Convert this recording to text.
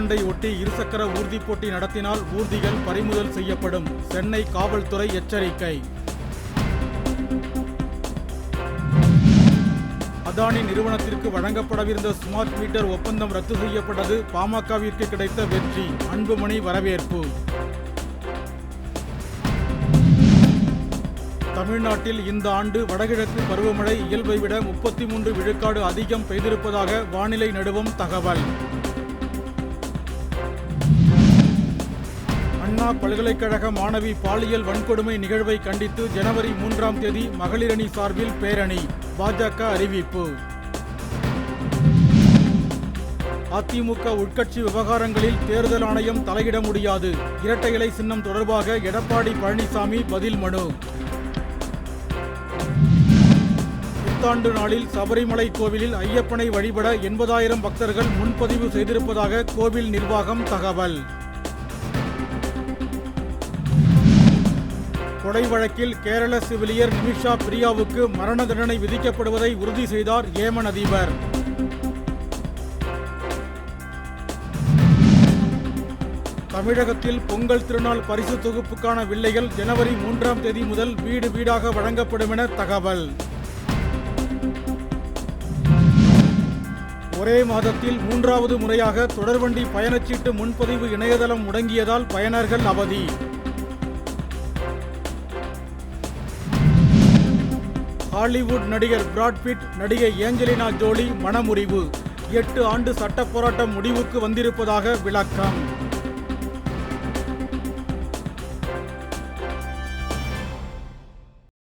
புத்தாண்டை ஒட்டி இருசக்கர ஊர்தி போட்டி நடத்தினால் ஊர்திகள் பறிமுதல் செய்யப்படும். சென்னை காவல்துறை எச்சரிக்கை. அதானி நிறுவனத்திற்கு வழங்கப்படவிருந்த ஸ்மார்ட் மீட்டர் ஒப்பந்தம் ரத்து செய்யப்பட்டது பாமகவிற்கு கிடைத்த வெற்றி. அன்புமணி வரவேற்பு. தமிழ்நாட்டில் இந்த ஆண்டு வடகிழக்கு பருவமழை இயல்பை விட 33 விழுக்காடு அதிகம் பெய்திருப்பதாக வானிலை நடுவம் தகவல். அண்ணா பல்கலைக்கழக மாணவி பாலியல் வன்கொடுமை நிகழ்வை கண்டித்து ஜனவரி 3ஆம் தேதி மகளிரணி சார்பில் பேரணி. பாஜக அறிவிப்பு. அதிமுக உட்கட்சி விவகாரங்களில் தேர்தல் ஆணையம் தலையிட முடியாது. இரட்டை இலை சின்னம் தொடர்பாக எடப்பாடி பழனிசாமி பதில் மனு. புத்தாண்டு நாளில் சபரிமலை கோவிலில் ஐயப்பனை வழிபட 80,000 பக்தர்கள் முன்பதிவு செய்திருப்பதாக கோவில் நிர்வாகம் தகவல். கொலை வழக்கில் கேரள சிவிலியர் நிமிஷா பிரியாவுக்கு மரண தண்டனை விதிக்கப்படுவதை உறுதி செய்தார் ஏமன் அதிபர். தமிழகத்தில் பொங்கல் திருநாள் பரிசு தொகுப்புக்கான வில்லைகள் ஜனவரி 3ஆம் தேதி முதல் வீடு வீடாக வழங்கப்படும் என தகவல். ஒரே மாதத்தில் 3வது முறையாக தொடர்வண்டி பயணச்சீட்டு முன்பதிவு இணையதளம் முடங்கியதால் பயனர்கள் அவதி. ஹாலிவுட் நடிகர் பிராட் பிட், நடிகை ஏஞ்சலினா ஜோலி மனமுறிவு. 8 ஆண்டு சட்ட போராட்டம் முடிவுக்கு வந்திருப்பதாக விளக்கம்.